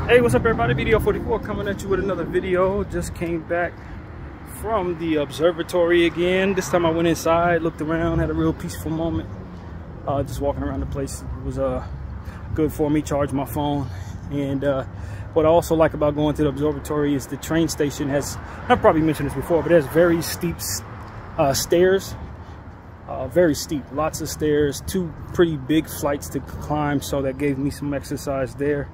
Hey, what's up everybody? Video 44 coming at you with another video. Just came back from the observatory again. This time I went inside, looked around, had a real peaceful moment. Just walking around the place. It was good for me, charged my phone. And what I also like about going to the observatory is the train station has, I've probably mentioned this before, but it has very steep stairs. Very steep, lots of stairs, two pretty big flights to climb, so that gave me some exercise there.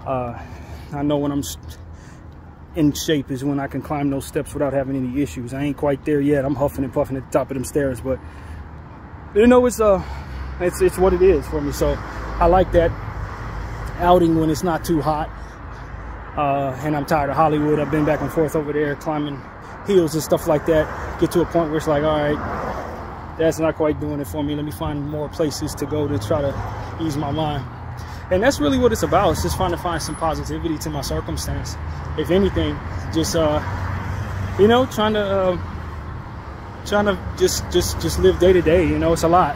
I know when I'm in shape is when I can climb those steps without having any issues. I ain't quite there yet. I'm huffing and puffing at the top of them stairs, but you know, it's what it is for me. So I like that outing when it's not too hot. And I'm tired of Hollywood. I've been back and forth over there climbing hills and stuff like that. Get to a point where it's like, all right, that's not quite doing it for me. Let me find more places to go to try to ease my mind. And that's really what it's about. It's just trying to find some positivity to my circumstance. If anything, just you know, trying to just live day to day. You know, it's a lot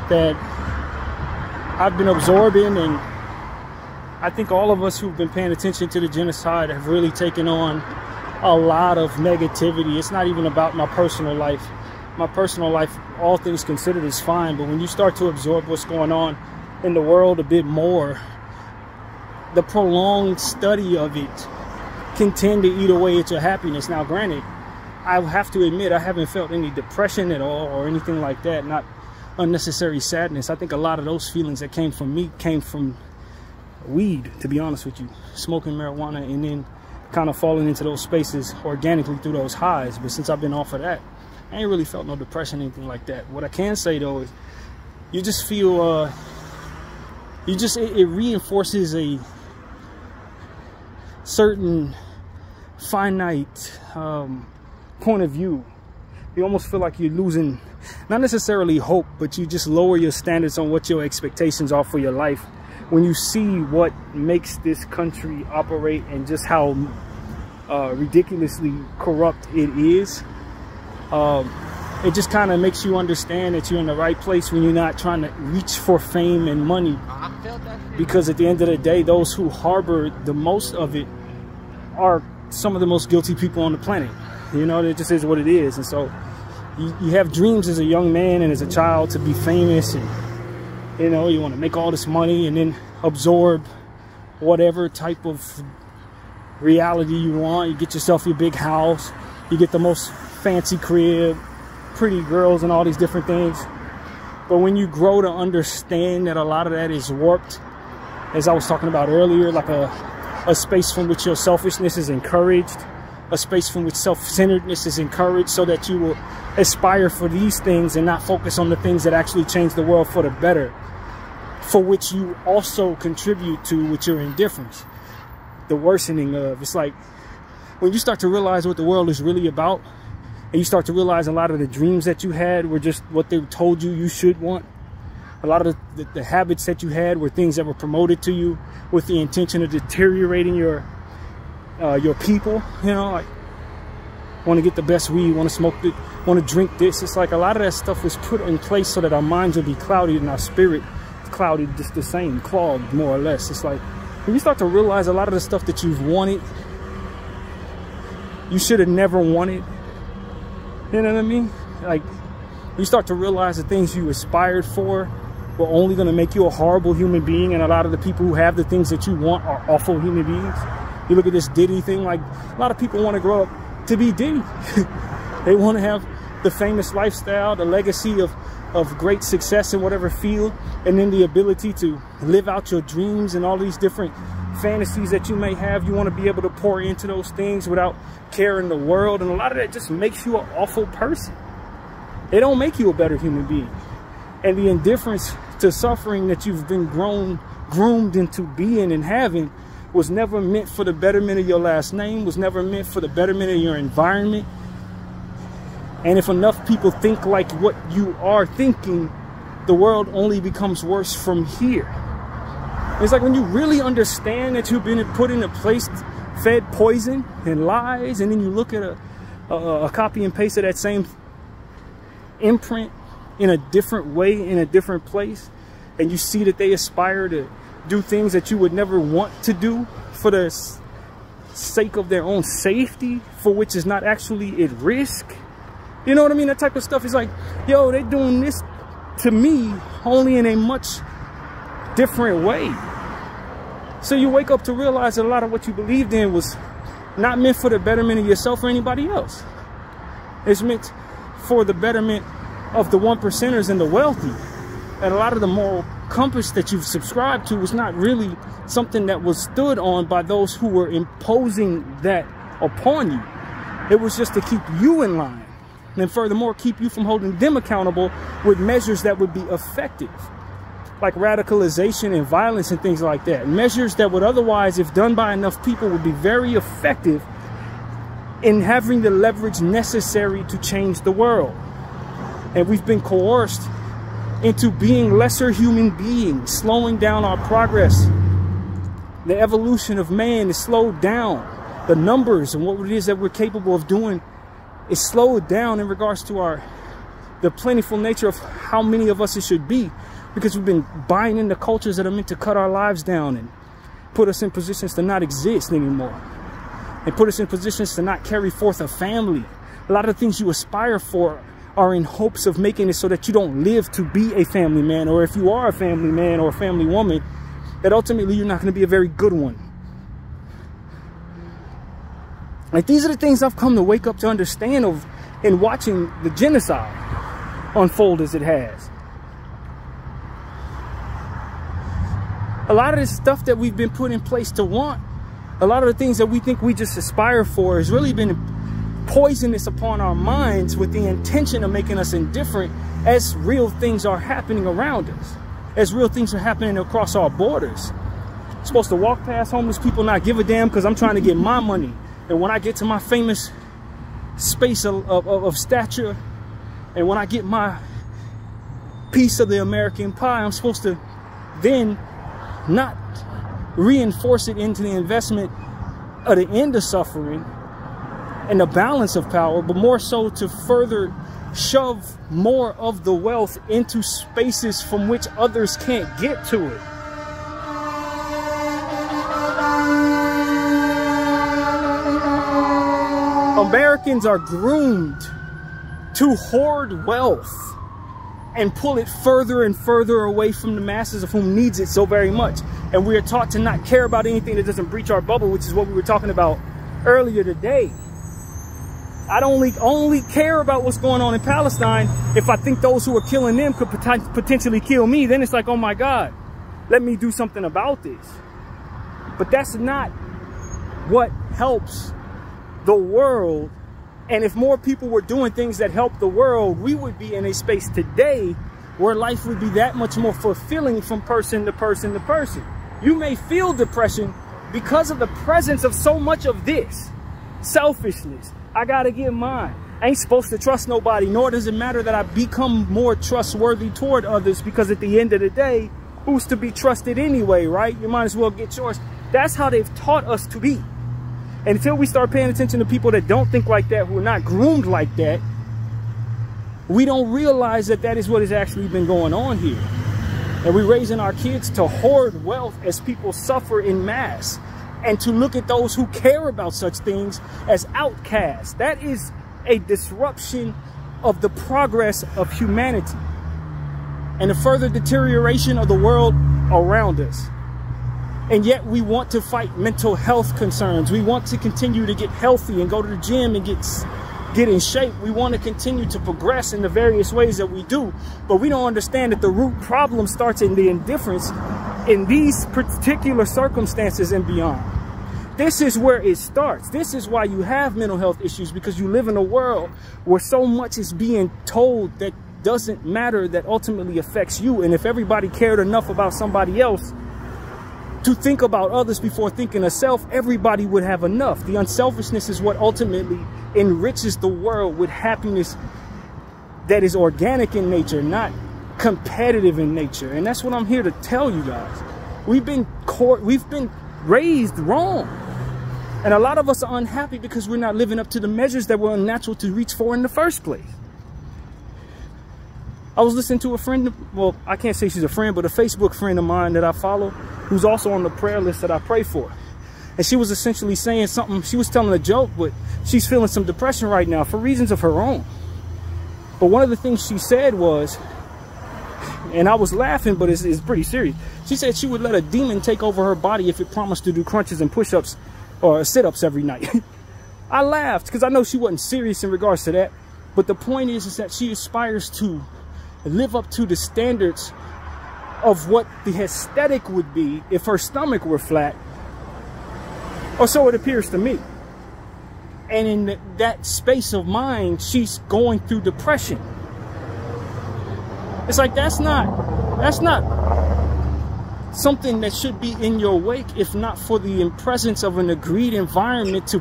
that I've been absorbing, and I think all of us who've been paying attention to the genocide have really taken on a lot of negativity. It's not even about my personal life. My personal life, all things considered, is fine. But when you start to absorb what's going on in the world a bit more, the prolonged study of it can tend to eat away at your happiness. Now granted, I have to admit I haven't felt any depression at all or anything like that, not unnecessary sadness. I think a lot of those feelings that came from me came from weed, to be honest with you, smoking marijuana and then kind of falling into those spaces organically through those highs. But since I've been off of that, I ain't really felt no depression, anything like that. What I can say though is you just feel it reinforces a certain finite point of view. You almost feel like you're losing, not necessarily hope, but you just lower your standards on what your expectations are for your life when you see what makes this country operate and just how ridiculously corrupt it is. It just kind of makes you understand that you're in the right place when you're not trying to reach for fame and money. Because at the end of the day, those who harbor the most of it are some of the most guilty people on the planet. You know, it just is what it is. And so you have dreams as a young man and as a child to be famous, and you know, you want to make all this money and then absorb whatever type of reality you want. You get yourself your big house, you get the most fancy crib, pretty girls and all these different things. But when you grow to understand that a lot of that is warped, as I was talking about earlier, like a space from which your selfishness is encouraged, a space from which self-centeredness is encouraged, so that you will aspire for these things and not focus on the things that actually change the world for the better, for which you also contribute to with your indifference. The worsening of, it's like when you start to realize what the world is really about, and you start to realize a lot of the dreams that you had were just what they told you should want. A lot of the habits that you had were things that were promoted to you with the intention of deteriorating your people. You know, like want to get the best weed, want to smoke it, want to drink this. It's like a lot of that stuff was put in place so that our minds would be clouded and our spirit clouded, just the same, clogged more or less. It's like when you start to realize a lot of the stuff that you've wanted, you should have never wanted. You know what I mean? Like, you start to realize the things you aspired for were only going to make you a horrible human being, and a lot of the people who have the things that you want are awful human beings. You look at this Diddy thing, like, a lot of people want to grow up to be Diddy. They want to have the famous lifestyle, the legacy of great success in whatever field, and then the ability to live out your dreams and all these different fantasies that you may have. You want to be able to pour into those things without caring the world, and a lot of that just makes you an awful person. It don't make you a better human being. And the indifference to suffering that you've been groomed into being and having was never meant for the betterment of your last name, was never meant for the betterment of your environment. And if enough people think like what you are thinking, the world only becomes worse from here. It's like when you really understand that you've been put in a place, fed poison and lies, and then you look at a copy and paste of that same imprint in a different way, in a different place, and you see that they aspire to do things that you would never want to do for the sake of their own safety, for which is not actually at risk. You know what I mean? That type of stuff is like, yo, they're doing this to me only in a much different way. So you wake up to realize that a lot of what you believed in was not meant for the betterment of yourself or anybody else. It's meant for the betterment of the 1%ers and the wealthy. And a lot of the moral compass that you've subscribed to was not really something that was stood on by those who were imposing that upon you. It was just to keep you in line. And furthermore, keep you from holding them accountable with measures that would be effective, like radicalization and violence and things like that. Measures that would otherwise, if done by enough people, would be very effective in having the leverage necessary to change the world. And we've been coerced into being lesser human beings, slowing down our progress. The evolution of man is slowed down. The numbers and what it is that we're capable of doing is slowed down in regards to the plentiful nature of how many of us it should be, because we've been buying into cultures that are meant to cut our lives down and put us in positions to not exist anymore, and put us in positions to not carry forth a family. A lot of the things you aspire for are in hopes of making it so that you don't live to be a family man, or if you are a family man or a family woman, that ultimately you're not going to be a very good one. Like, these are the things I've come to wake up to understand in watching the genocide unfold as it has. A lot of this stuff that we've been put in place to want, a lot of the things that we think we just aspire for, has really been poisonous upon our minds with the intention of making us indifferent as real things are happening around us, as real things are happening across our borders. I'm supposed to walk past homeless people, not give a damn because I'm trying to get my money. And when I get to my famous space of stature, and when I get my piece of the American pie, I'm supposed to then not reinforce it into the investment of the end of suffering and the balance of power, but more so to further shove more of the wealth into spaces from which others can't get to it. Americans are groomed to hoard wealth and pull it further and further away from the masses of whom needs it so very much. And we are taught to not care about anything that doesn't breach our bubble, which is what we were talking about earlier today. I'd only care about what's going on in Palestine if I think those who are killing them could potentially kill me. Then it's like, oh my God, let me do something about this. But that's not what helps the world. And if more people were doing things that help the world, we would be in a space today where life would be that much more fulfilling from person to person to person. You may feel depression because of the presence of so much of this selfishness. I gotta get mine. I ain't supposed to trust nobody, nor does it matter that I become more trustworthy toward others, because at the end of the day, who's to be trusted anyway, right? You might as well get yours. That's how they've taught us to be. And until we start paying attention to people that don't think like that, who are not groomed like that, we don't realize that that is what has actually been going on here. And we're raising our kids to hoard wealth as people suffer in mass, and to look at those who care about such things as outcasts. That is a disruption of the progress of humanity and a further deterioration of the world around us. And yet we want to fight mental health concerns. We want to continue to get healthy and go to the gym and get in shape. We want to continue to progress in the various ways that we do. But we don't understand that the root problem starts in the indifference in these particular circumstances and beyond. This is where it starts. This is why you have mental health issues, because you live in a world where so much is being told that doesn't matter, that ultimately affects you. And if everybody cared enough about somebody else to think about others before thinking of self, everybody would have enough. The unselfishness is what ultimately enriches the world with happiness that is organic in nature, not competitive in nature. And that's what I'm here to tell you guys. We've been raised wrong. And a lot of us are unhappy because we're not living up to the measures that were unnatural to reach for in the first place. I was listening to a friend, well, I can't say she's a friend, but a Facebook friend of mine that I follow, who's also on the prayer list that I pray for. And she was essentially saying something, she was telling a joke, but she's feeling some depression right now for reasons of her own. But one of the things she said was, and I was laughing, but it's pretty serious. She said she would let a demon take over her body if it promised to do crunches and push-ups or sit-ups every night. I laughed because I know she wasn't serious in regards to that. But the point is that she aspires to live up to the standards of what the aesthetic would be if her stomach were flat. Or so it appears to me. And in that space of mind, she's going through depression. It's like that's not something that should be in your wake, if not for the presence of an agreed environment to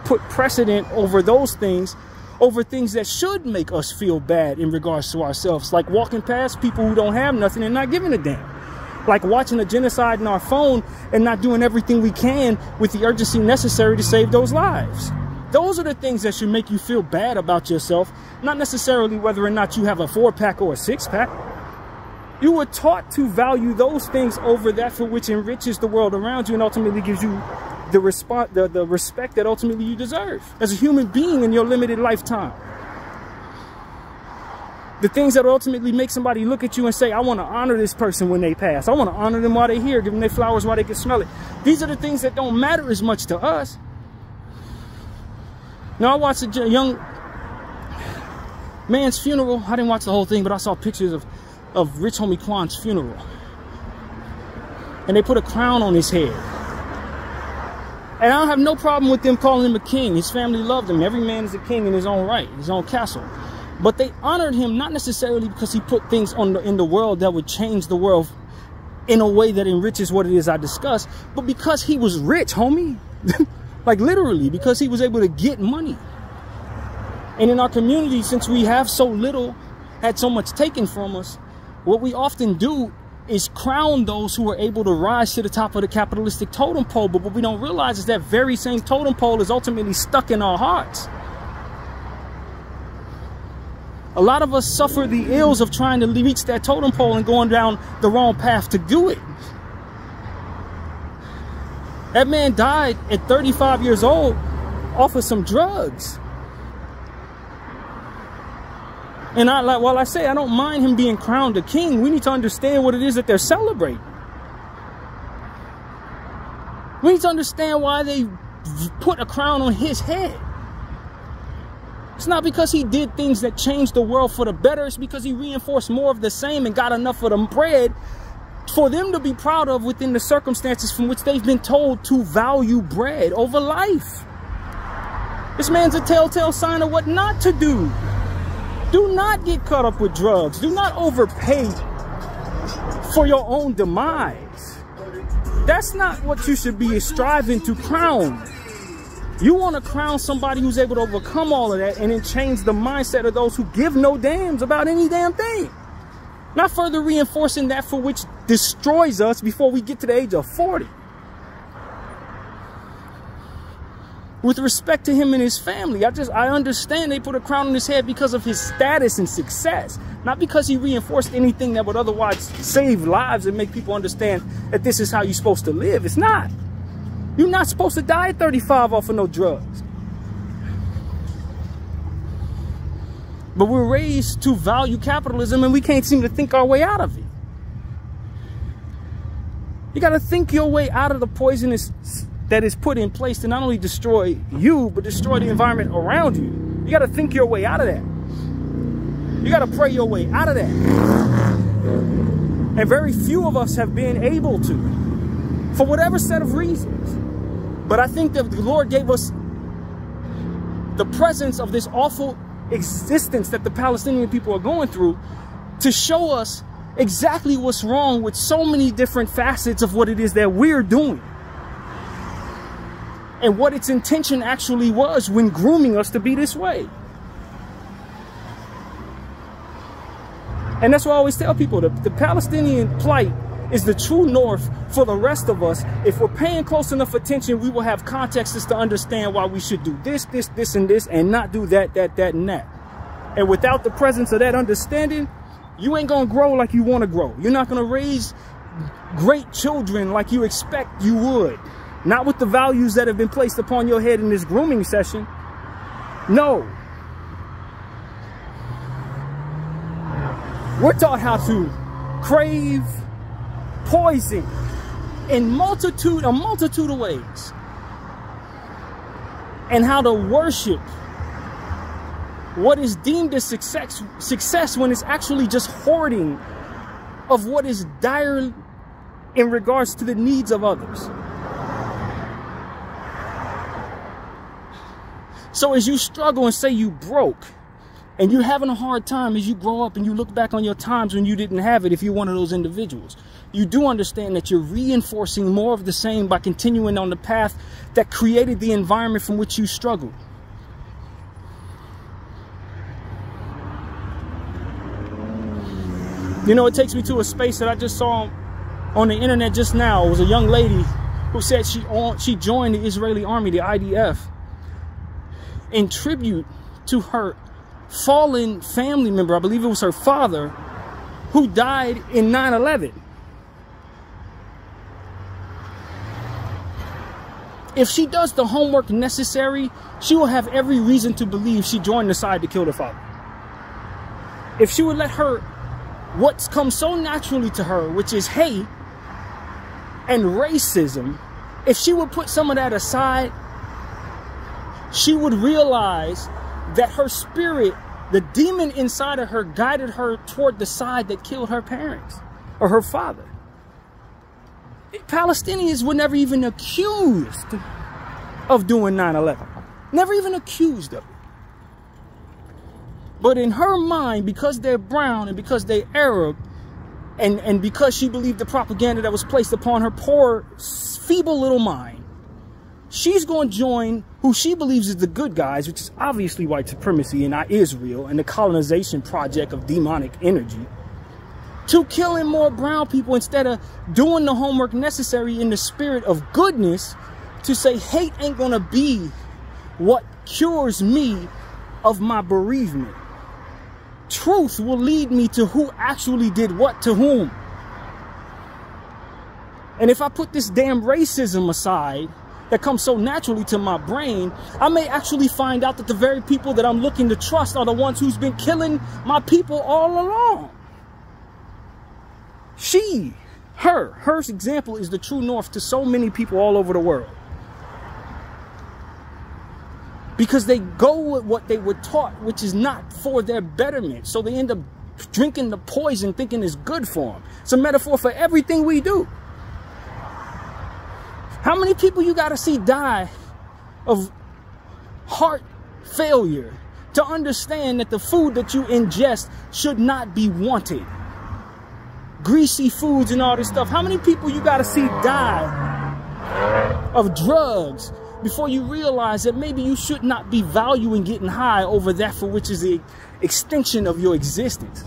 put precedent over those things, over things that should make us feel bad in regards to ourselves, like walking past people who don't have nothing and not giving a damn, like watching a genocide in our phone and not doing everything we can with the urgency necessary to save those lives. Those are the things that should make you feel bad about yourself, not necessarily whether or not you have a 4-pack or a 6-pack. You were taught to value those things over that for which enriches the world around you and ultimately gives you the respect that ultimately you deserve as a human being in your limited lifetime. The things that ultimately make somebody look at you and say, I want to honor this person when they pass. I want to honor them while they're here, give them their flowers while they can smell it. These are the things that don't matter as much to us. Now, I watched a young man's funeral. I didn't watch the whole thing, but I saw pictures of Rich Homie Quan's funeral. And they put a crown on his head. And I don't have no problem with them calling him a king. His family loved him. Every man is a king in his own right, his own castle. But they honored him not necessarily because he put things in the world that would change the world in a way that enriches what it is I discuss, but because he was rich, homie. Like literally, because he was able to get money. And in our community, since we have so little, had so much taken from us, what we often do is crown those who are able to rise to the top of the capitalistic totem pole. But what we don't realize is that very same totem pole is ultimately stuck in our hearts. A lot of us suffer the ills of trying to reach that totem pole and going down the wrong path to do it. That man died at 35 years old off of some drugs. And while I say I don't mind him being crowned a king, we need to understand what it is that they're celebrating. We need to understand why they put a crown on his head. It's not because he did things that changed the world for the better. It's because he reinforced more of the same and got enough of the bread for them to be proud of within the circumstances from which they've been told to value bread over life. This man's a telltale sign of what not to do. Do not get caught up with drugs. Do not overpay for your own demise. That's not what you should be striving to crown. You want to crown somebody who's able to overcome all of that and then change the mindset of those who give no damns about any damn thing. Not further reinforcing that for which destroys us before we get to the age of 40. With respect to him and his family, I understand they put a crown on his head because of his status and success. Not because he reinforced anything that would otherwise save lives and make people understand that this is how you're supposed to live. It's not. You're not supposed to die at 35 off of no drugs. But we're raised to value capitalism and we can't seem to think our way out of it. You got to think your way out of the poisonous that is put in place to not only destroy you, but destroy the environment around you. You got to think your way out of that. You got to pray your way out of that. And very few of us have been able to, for whatever set of reasons. But I think that the Lord gave us the presence of this awful existence that the Palestinian people are going through to show us exactly what's wrong with so many different facets of what it is that we're doing. And what its intention actually was when grooming us to be this way. And that's why I always tell people, the Palestinian plight is the true north for the rest of us. If we're paying close enough attention, we will have context as to understand why we should do this, and not do that, and that. And without the presence of that understanding, You ain't gonna grow like you want to grow. You're not gonna raise great children like you expect you would. Not with the values that have been placed upon your head in this grooming session. No. We're taught how to crave poison in a multitude of ways. And how to worship what is deemed as success when it's actually just hoarding of what is dire in regards to the needs of others. So as you struggle and say you broke, and you're having a hard time as you grow up and you look back on your times when you didn't have it, if you're one of those individuals, you do understand that you're reinforcing more of the same by continuing on the path that created the environment from which you struggled. You know, it takes me to a space that I just saw on the internet just now. It was a young lady who said she joined the Israeli army, the IDF, in tribute to her fallen family member. I believe it was her father, who died in 9/11. If she does the homework necessary, she will have every reason to believe she joined the side to kill her father. If she would let what's come so naturally to her, which is hate and racism, if she would put some of that aside, she would realize that her spirit, the demon inside of her, guided her toward the side that killed her parents or her father. Palestinians were never even accused of doing 9/11. Never even accused of it. But in her mind, because they're brown and because they're Arab, and because she believed the propaganda that was placed upon her poor, feeble little mind, she's going to join who she believes is the good guys, which is obviously white supremacy and not Israel and the colonization project of demonic energy, to killing more brown people instead of doing the homework necessary in the spirit of goodness to say hate ain't going to be what cures me of my bereavement. Truth will lead me to who actually did what to whom. And if I put this damn racism aside that comes so naturally to my brain, I may actually find out that the very people that I'm looking to trust are the ones who's been killing my people all along. Her example is the true north to so many people all over the world. Because they go with what they were taught, which is not for their betterment. So they end up drinking the poison thinking it's good for them. It's a metaphor for everything we do. How many people you got to see die of heart failure to understand that the food that you ingest should not be wanted? Greasy foods and all this stuff. How many people you got to see die of drugs before you realize that maybe you should not be valuing getting high over that for which is the extension of your existence?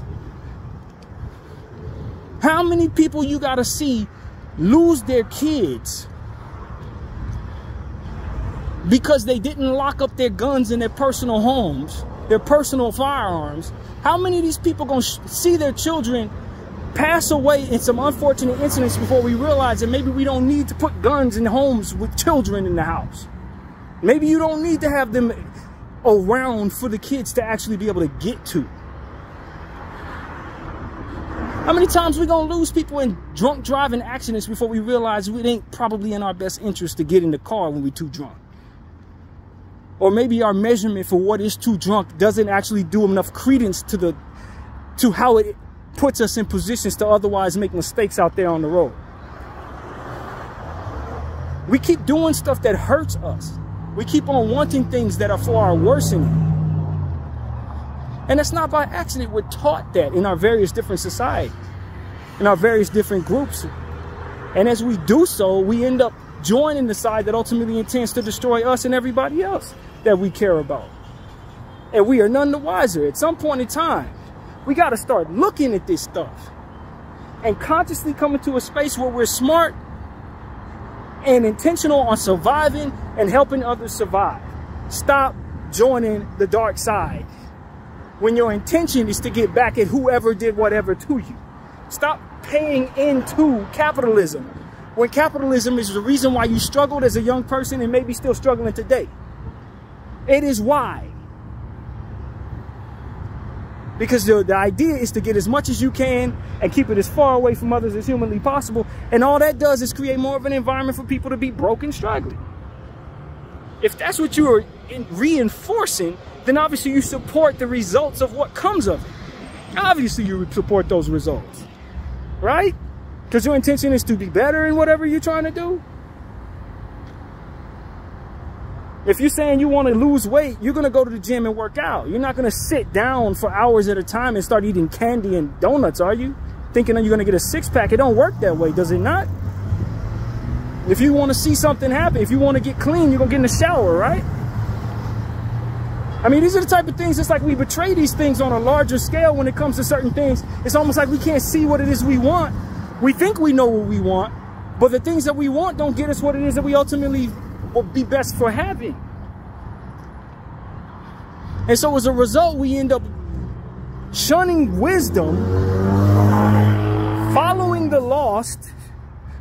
How many people you got to see lose their kids because they didn't lock up their guns in their personal homes, their personal firearms? How many of these people gonna see their children pass away in some unfortunate incidents before we realize that maybe we don't need to put guns in homes with children in the house? Maybe you don't need to have them around for the kids to actually be able to get to. How many times we gonna lose people in drunk driving accidents before we realize it ain't probably in our best interest to get in the car when we're too drunk? Or maybe our measurement for what is too drunk doesn't actually do enough credence to how it puts us in positions to otherwise make mistakes out there on the road. We keep doing stuff that hurts us. We keep on wanting things that are for our worsening. And it's not by accident we're taught that in our various different societies, in our various different groups. And as we do so, we end up joining the side that ultimately intends to destroy us and everybody else that we care about. And we are none the wiser. At some point in time, we got to start looking at this stuff and consciously coming to a space where we're smart and intentional on surviving and helping others survive. Stop joining the dark side. when your intention is to get back at whoever did whatever to you. Stop paying into capitalism when capitalism is the reason why you struggled as a young person and maybe still struggling today. It is why. Because the idea is to get as much as you can and keep it as far away from others as humanly possible. And all that does is create more of an environment for people to be broke and struggling. If that's what you are reinforcing, then obviously you support the results of what comes of it. Obviously you support those results, right? Because your intention is to be better in whatever you're trying to do. If you're saying you want to lose weight, you're going to go to the gym and work out. You're not going to sit down for hours at a time and start eating candy and donuts, are you? Thinking that you're going to get a six-pack. It don't work that way, does it not? If you want to see something happen, if you want to get clean, you're going to get in the shower, right? I mean, these are the type of things, it's like we betray these things on a larger scale when it comes to certain things. It's almost like we can't see what it is we want. We think we know what we want, but the things that we want don't get us what it is that we ultimately will be best for having. And so as a result, we end up shunning wisdom, following the lost,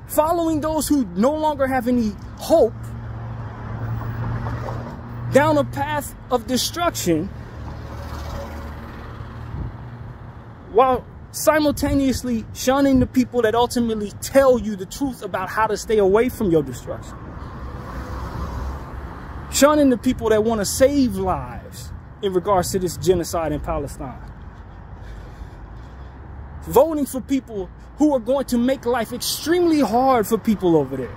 following those who no longer have any hope, down a path of destruction, while simultaneously shunning the people that ultimately tell you the truth about how to stay away from your destruction. Shunning the people that want to save lives in regards to this genocide in Palestine. Voting for people who are going to make life extremely hard for people over there.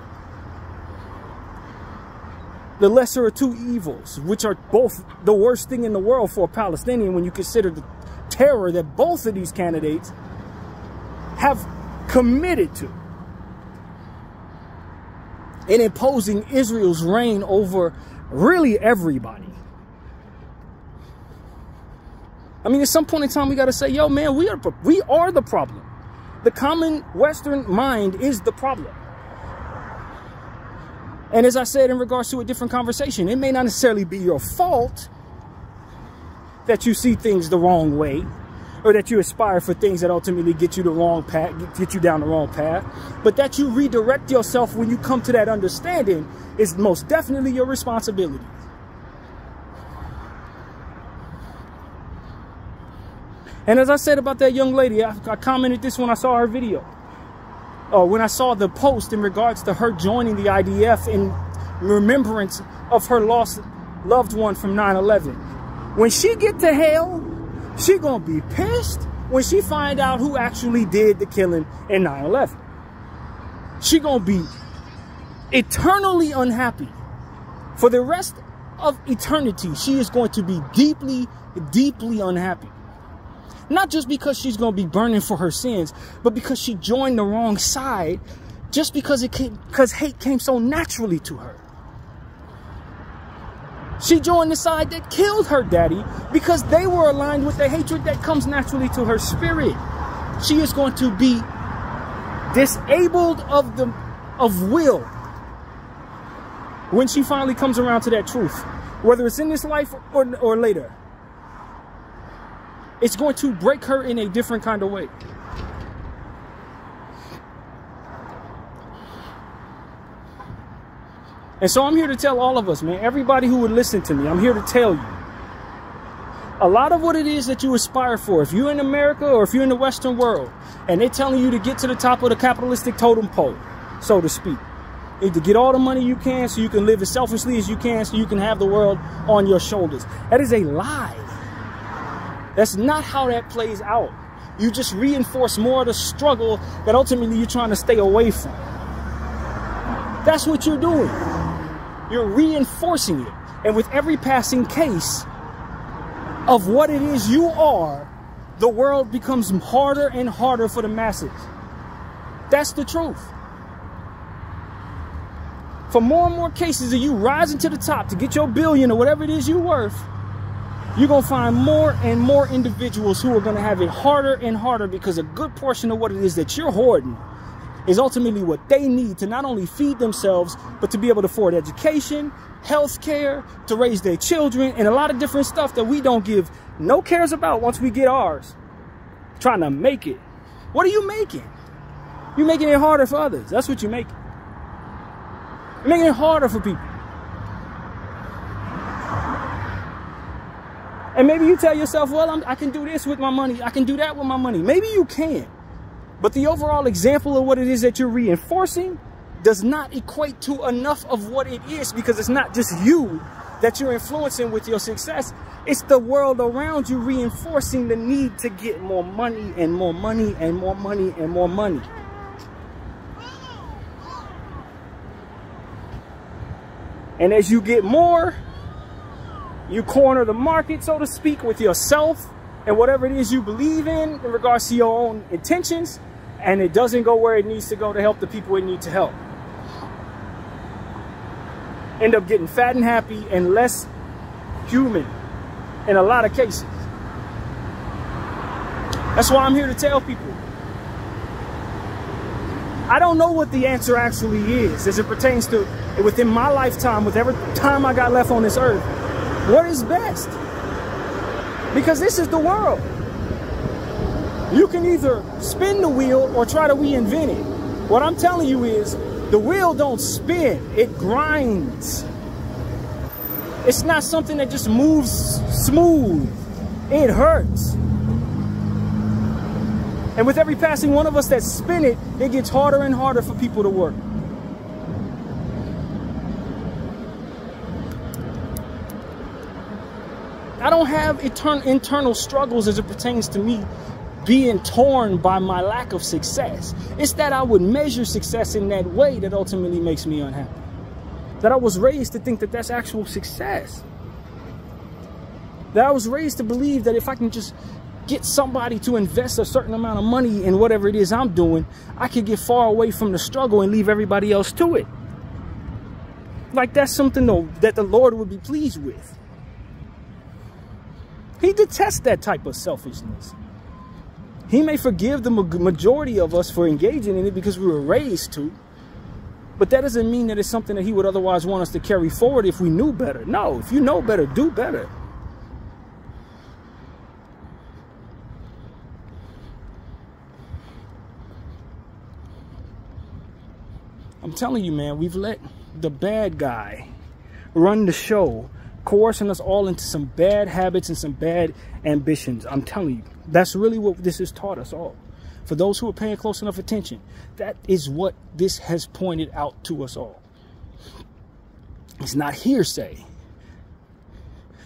The lesser of two evils, which are both the worst thing in the world for a Palestinian when you consider the terror that both of these candidates have committed to in imposing Israel's reign over really everybody. I mean, at some point in time, we got to say, yo, man, we are the problem. The common Western mind is the problem. And as I said in regards to a different conversation, it may not necessarily be your fault that you see things the wrong way, or that you aspire for things that ultimately get you the wrong path, get you down the wrong path, but that you redirect yourself when you come to that understanding is most definitely your responsibility. And as I said about that young lady, I commented this when I saw her video. When I saw the post in regards to her joining the IDF in remembrance of her lost loved one from 9/11. When she get to hell, she gonna be pissed when she find out who actually did the killing in 9/11. She gonna be eternally unhappy. For the rest of eternity, she is going to be deeply, deeply unhappy. Not just because she's going to be burning for her sins, but because she joined the wrong side, just because hate came so naturally to her. She joined the side that killed her daddy because they were aligned with the hatred that comes naturally to her spirit. She is going to be disabled of will when she finally comes around to that truth, whether it's in this life or later. It's going to break her in a different kind of way. And so I'm here to tell all of us, man, everybody who would listen to me, I'm here to tell you. A lot of what it is that you aspire for, if you're in America or if you're in the Western world, and they're telling you to get to the top of the capitalistic totem pole, so to speak. To get all the money you can so you can live as selfishly as you can so you can have the world on your shoulders. That is a lie. That's not how that plays out. You just reinforce more of the struggle that ultimately you're trying to stay away from. That's what you're doing. You're reinforcing it. And with every passing case of what it is you are, the world becomes harder and harder for the masses. That's the truth. For more and more cases of you rising to the top to get your billion or whatever it is you're worth, you're going to find more and more individuals who are going to have it harder and harder because a good portion of what it is that you're hoarding is ultimately what they need to not only feed themselves, but to be able to afford education, health care, to raise their children, and a lot of different stuff that we don't give no cares about once we get ours. Trying to make it. What are you making? You're making it harder for others. That's what you're making. You're making it harder for people. And maybe you tell yourself, well, I can do this with my money. I can do that with my money. Maybe you can. But the overall example of what it is that you're reinforcing does not equate to enough of what it is, because it's not just you that you're influencing with your success. It's the world around you reinforcing the need to get more money and more money and more money and more money. And as you get more, you corner the market, so to speak, with yourself and whatever it is you believe in regards to your own intentions, and it doesn't go where it needs to go to help the people it needs to help. End up getting fat and happy and less human in a lot of cases. That's why I'm here to tell people, I don't know what the answer actually is as it pertains to within my lifetime, with every time I got left on this earth. What is best? Because this is the world. You can either spin the wheel or try to reinvent it. What I'm telling you is, the wheel don't spin, it grinds. It's not something that just moves smooth. It hurts. And with every passing one of us that spin it, it gets harder and harder for people to work. I don't have internal struggles as it pertains to me being torn by my lack of success. It's that I would measure success in that way that ultimately makes me unhappy. That I was raised to think that that's actual success. That I was raised to believe that if I can just get somebody to invest a certain amount of money in whatever it is I'm doing, I could get far away from the struggle and leave everybody else to it. Like that's something though that the Lord would be pleased with. He detests that type of selfishness. He may forgive the majority of us for engaging in it because we were raised to. But that doesn't mean that it's something that he would otherwise want us to carry forward if we knew better. No, if you know better, do better. I'm telling you, man, we've let the bad guy run the show, coercing us all into some bad habits and some bad ambitions. I'm telling you, that's really what this has taught us all. For those who are paying close enough attention, that is what this has pointed out to us all. It's not hearsay.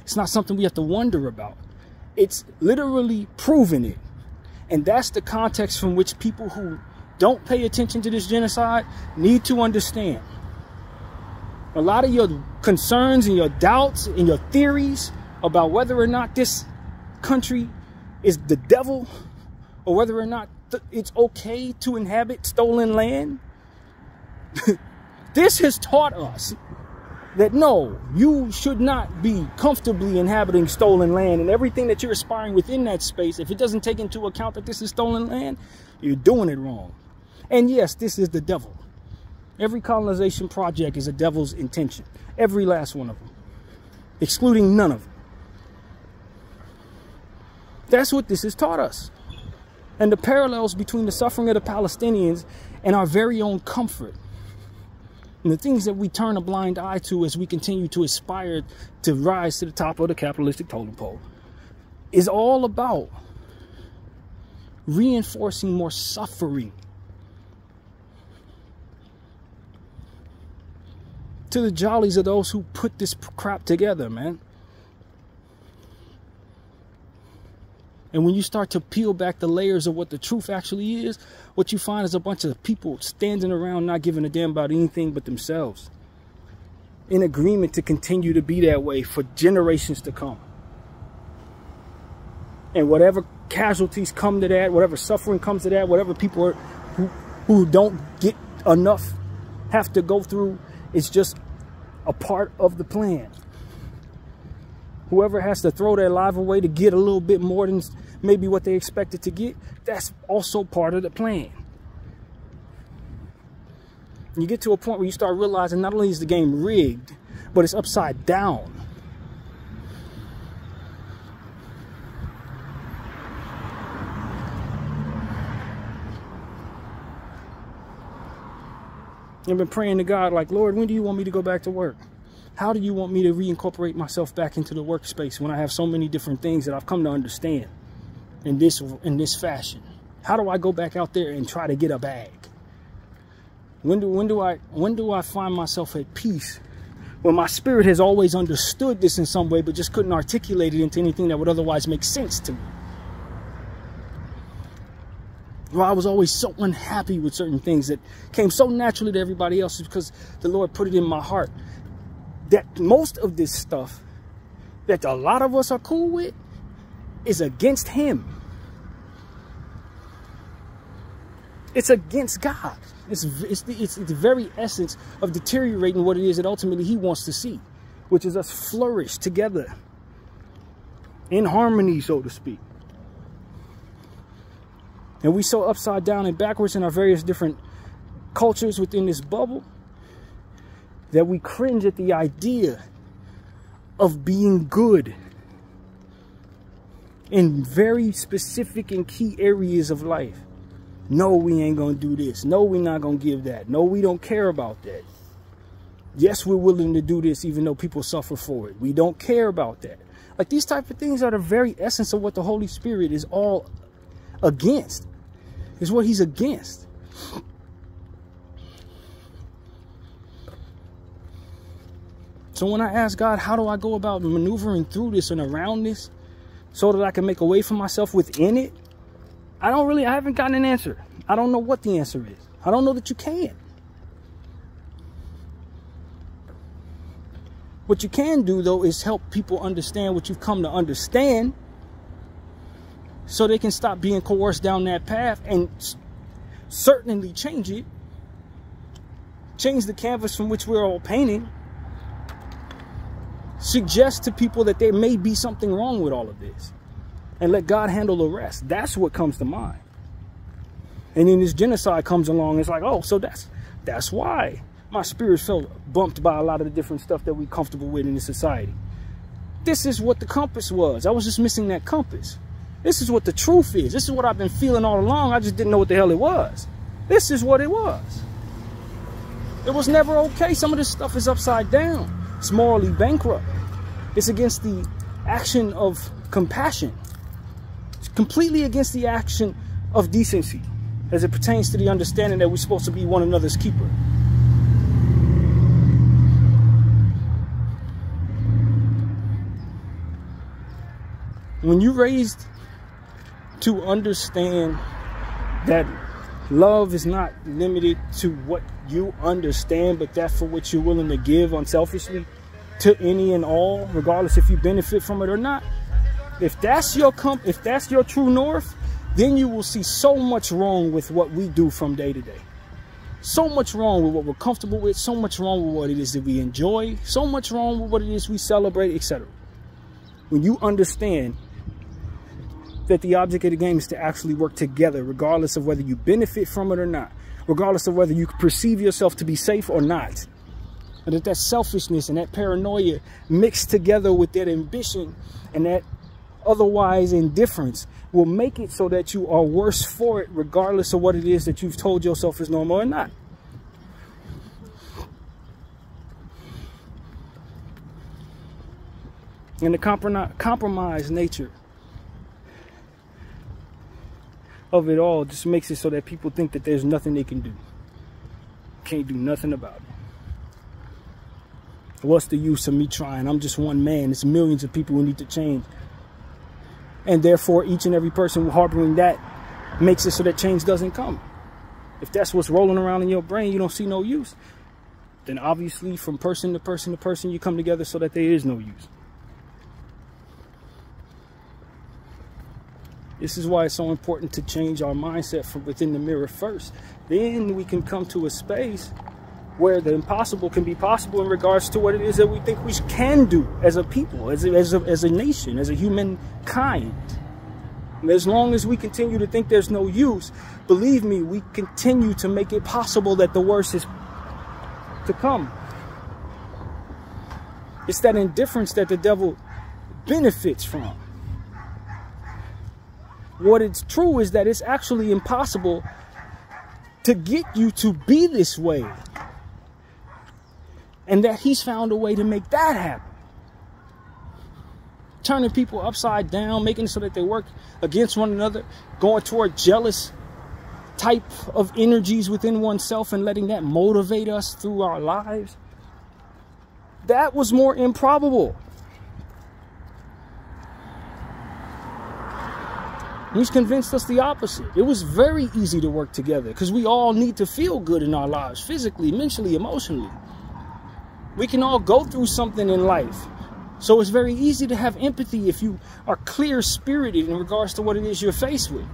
It's not something we have to wonder about. It's literally proving it. And that's the context from which people who don't pay attention to this genocide need to understand. A lot of your concerns and your doubts and your theories about whether or not this country is the devil or whether or not it's okay to inhabit stolen land. This has taught us that no, you should not be comfortably inhabiting stolen land, and everything that you're aspiring within that space, if it doesn't take into account that this is stolen land, you're doing it wrong. And yes, this is the devil. Every colonization project is a devil's intention. Every last one of them. Excluding none of them. That's what this has taught us. And the parallels between the suffering of the Palestinians and our very own comfort. And the things that we turn a blind eye to as we continue to aspire to rise to the top of the capitalistic totem pole is all about reinforcing more suffering to the jollies of those who put this crap together, man. And when you start to peel back the layers of what the truth actually is, what you find is a bunch of people standing around not giving a damn about anything but themselves, in agreement to continue to be that way for generations to come. And whatever casualties come to that, whatever suffering comes to that, whatever people are, who don't get enough have to go through, it's just a part of the plan. Whoever has to throw their life away to get a little bit more than maybe what they expected to get, that's also part of the plan. You get to a point where you start realizing not only is the game rigged, but it's upside down. I've been praying to God, like, Lord, when do you want me to go back to work? How do you want me to reincorporate myself back into the workspace when I have so many different things that I've come to understand in this fashion? How do I go back out there and try to get a bag? When do I find myself at peace when my spirit has always understood this in some way, but just couldn't articulate it into anything that would otherwise make sense to me? Well, I was always so unhappy with certain things that came so naturally to everybody else because the Lord put it in my heart that most of this stuff that a lot of us are cool with is against him. It's against God. It's the very essence of deteriorating what it is that ultimately he wants to see, which is us flourish together in harmony, so to speak. And we so upside down and backwards in our various different cultures within this bubble that we cringe at the idea of being good in very specific and key areas of life. No, we ain't gonna do this. No, we're not gonna give that. No, we don't care about that. Yes, we're willing to do this even though people suffer for it. We don't care about that. Like, these type of things are the very essence of what the Holy Spirit is all against. Is what he's against. So when I ask God, how do I go about maneuvering through this and around this so that I can make a way for myself within it? I haven't gotten an answer. I don't know what the answer is. I don't know that you can. What you can do, though, is help people understand what you've come to understand so they can stop being coerced down that path and certainly change it. Change the canvas from which we're all painting. Suggest to people that there may be something wrong with all of this. And let God handle the rest. That's what comes to mind. And then this genocide comes along. It's like, oh, so that's why my spirit felt bumped by a lot of the different stuff that we're comfortable with in this society. This is what the compass was. I was just missing that compass. This is what the truth is. This is what I've been feeling all along. I just didn't know what the hell it was. This is what it was. It was never okay. Some of this stuff is upside down. It's morally bankrupt. It's against the action of compassion. It's completely against the action of decency as it pertains to the understanding that we're supposed to be one another's keeper. When you're raised to understand that love is not limited to what you understand, but that for which you're willing to give unselfishly to any and all, regardless if you benefit from it or not. If that's your true north, then you will see so much wrong with what we do from day to day. So much wrong with what we're comfortable with, so much wrong with what it is that we enjoy, so much wrong with what it is we celebrate, etc. When you understand that the object of the game is to actually work together, regardless of whether you benefit from it or not, regardless of whether you perceive yourself to be safe or not, and that selfishness and that paranoia mixed together with that ambition and that otherwise indifference will make it so that you are worse for it, regardless of what it is that you've told yourself is normal or not. And the compromised nature of it all just makes it so that people think that there's nothing they can do. Can't do nothing about it. What's the use of me trying? I'm just one man. It's millions of people who need to change. And therefore, each and every person harboring that makes it so that change doesn't come. If that's what's rolling around in your brain, you don't see no use. Then obviously, from person to person to person, you come together so that there is no use. This is why it's so important to change our mindset from within the mirror first. Then we can come to a space where the impossible can be possible in regards to what it is that we think we can do as a people, as a nation, as a humankind. And as long as we continue to think there's no use, believe me, we continue to make it possible that the worst is to come. It's that indifference that the devil benefits from. What it's true is that it's actually impossible to get you to be this way. And that he's found a way to make that happen. Turning people upside down, making it so that they work against one another, going toward jealous type of energies within oneself and letting that motivate us through our lives. That was more improbable. He's convinced us the opposite. It was very easy to work together because we all need to feel good in our lives, physically, mentally, emotionally. We can all go through something in life. So it's very easy to have empathy if you are clear-spirited in regards to what it is you're faced with.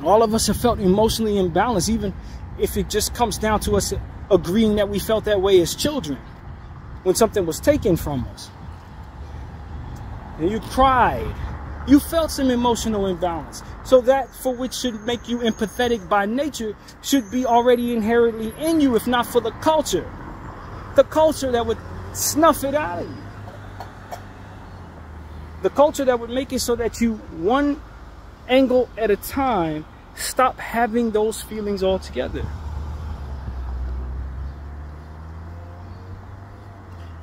All of us have felt emotionally imbalanced, even if it just comes down to us agreeing that we felt that way as children when something was taken from us. And you cried. You felt some emotional imbalance. So that for which should make you empathetic by nature should be already inherently in you, if not for the culture. The culture that would snuff it out of you. The culture that would make it so that you, one angle at a time, stop having those feelings altogether.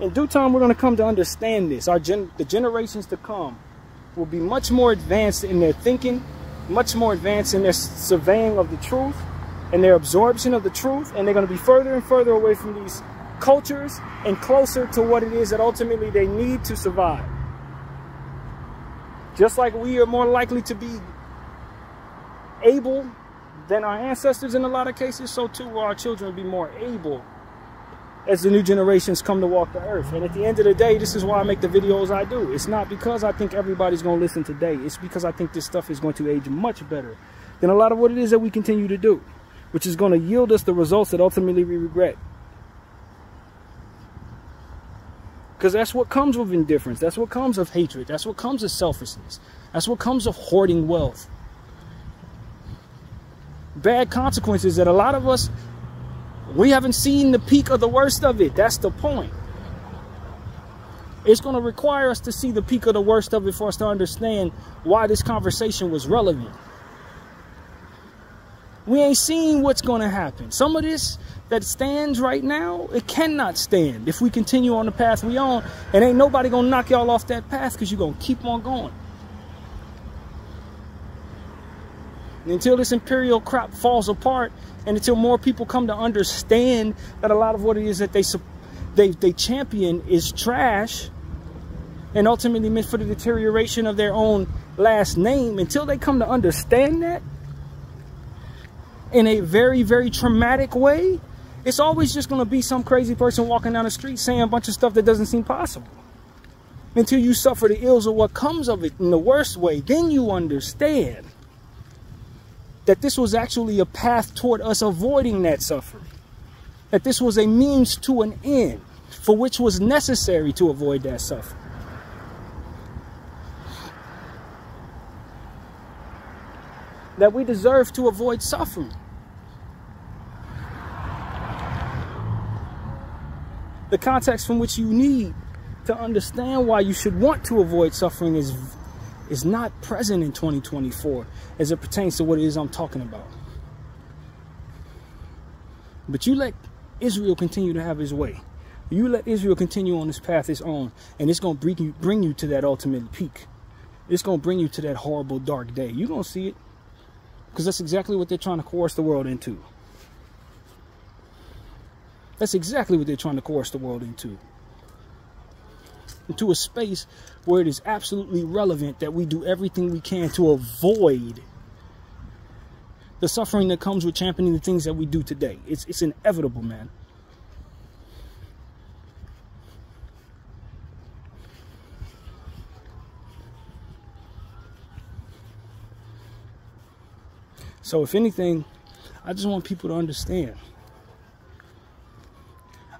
In due time, we're going to come to understand this. The generations to come will be much more advanced in their thinking, much more advanced in their surveying of the truth and their absorption of the truth. And they're going to be further and further away from these cultures and closer to what it is that ultimately they need to survive. Just like we are more likely to be able than our ancestors in a lot of cases, so too will our children be more able as the new generations come to walk the earth. And at the end of the day, this is why I make the videos I do. It's not because I think everybody's going to listen today. It's because I think this stuff is going to age much better than a lot of what it is that we continue to do, which is going to yield us the results that ultimately we regret. Because that's what comes with indifference. That's what comes of hatred. That's what comes of selfishness. That's what comes of hoarding wealth. Bad consequences that a lot of us, we haven't seen the peak of the worst of it. That's the point. It's going to require us to see the peak of the worst of it for us to understand why this conversation was relevant. We ain't seen what's going to happen. Some of this that stands right now, it cannot stand if we continue on the path we on. And ain't nobody going to knock y'all off that path because you're going to keep on going. And until this imperial crop falls apart, and until more people come to understand that a lot of what it is that they champion is trash and ultimately meant for the deterioration of their own last name, until they come to understand that in a very, very traumatic way, it's always just going to be some crazy person walking down the street saying a bunch of stuff that doesn't seem possible. Until you suffer the ills of what comes of it in the worst way, then you understand that this was actually a path toward us avoiding that suffering. That this was a means to an end for which was necessary to avoid that suffering. That we deserve to avoid suffering. The context from which you need to understand why you should want to avoid suffering is not present in 2024 as it pertains to what it is I'm talking about. But you let Israel continue to have his way. You let Israel continue on this path its own, and it's going to bring you to that ultimate peak. It's going to bring you to that horrible dark day. You're going to see it, because that's exactly what they're trying to coerce the world into. That's exactly what they're trying to coerce the world into. Into a space where it is absolutely relevant that we do everything we can to avoid the suffering that comes with championing the things that we do today. It's inevitable, man. So if anything, I just want people to understand.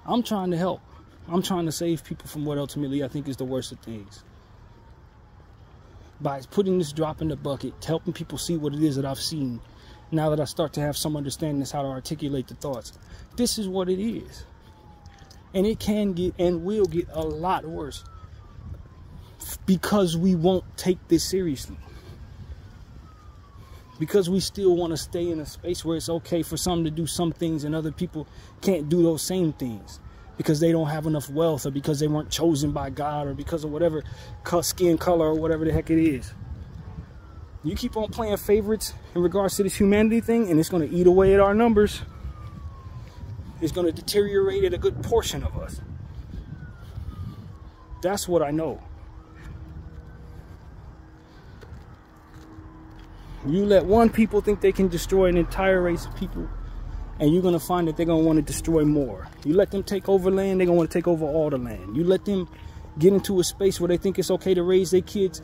I'm trying to help. I'm trying to save people from what ultimately I think is the worst of things. By putting this drop in the bucket, helping people see what it is that I've seen Now that I start to have some understanding as how to articulate the thoughts, this is what it is. And it can get and will get a lot worse because we won't take this seriously. Because we still want to stay in a space where it's okay for some to do some things and other people can't do those same things because they don't have enough wealth, or because they weren't chosen by God, or because of whatever skin color or whatever the heck it is. You keep on playing favorites in regards to this humanity thing, and it's going to eat away at our numbers. It's going to deteriorate at a good portion of us. That's what I know. You let one people think they can destroy an entire race of people, and you're going to find that they're going to want to destroy more. You let them take over land, they're going to want to take over all the land. You let them get into a space where they think it's okay to raise their kids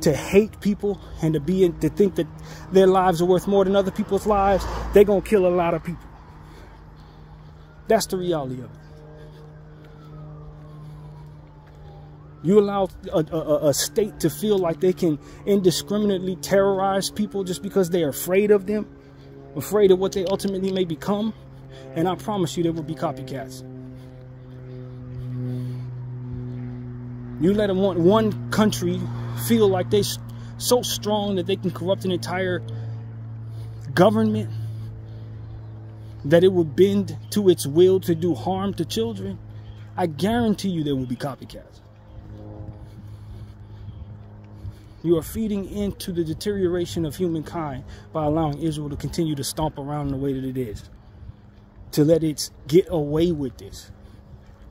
to hate people and to think that their lives are worth more than other people's lives, they're going to kill a lot of people. That's the reality of it. You allow a state to feel like they can indiscriminately terrorize people just because they're afraid of them, afraid of what they ultimately may become, and I promise you there will be copycats. You let one country feel like they're so strong that they can corrupt an entire government, that it would bend to its will to do harm to children. I guarantee you there will be copycats. You are feeding into the deterioration of humankind by allowing Israel to continue to stomp around in the way that it is. To let it get away with this.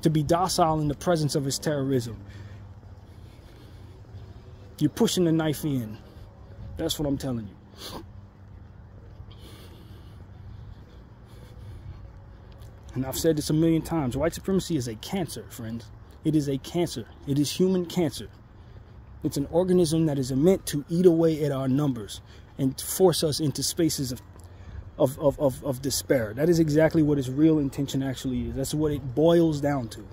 To be docile in the presence of its terrorism. You're pushing the knife in. That's what I'm telling you. And I've said this a million times. White supremacy is a cancer, friends. It is a cancer. It is human cancer. It's an organism that is meant to eat away at our numbers and force us into spaces of despair. That is exactly what its real intention actually is. That's what it boils down to.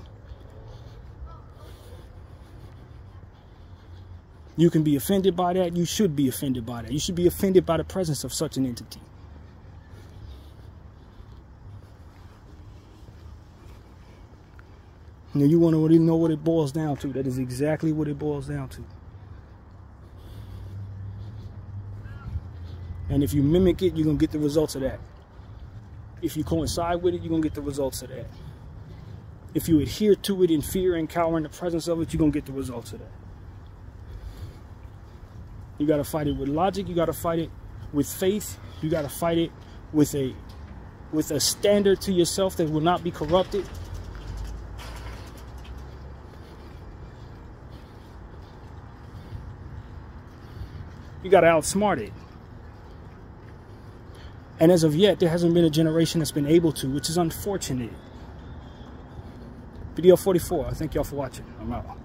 You can be offended by that. You should be offended by that. You should be offended by the presence of such an entity. Now you want to really know what it boils down to. That is exactly what it boils down to. And if you mimic it, you're going to get the results of that. If you coincide with it, you're going to get the results of that. If you adhere to it in fear and cower in the presence of it, you're going to get the results of that. You got to fight it with logic. You got to fight it with faith. You got to fight it with a standard to yourself that will not be corrupted. You got to outsmart it. And as of yet, there hasn't been a generation that's been able to, which is unfortunate. Video 44. I thank y'all for watching. I'm out.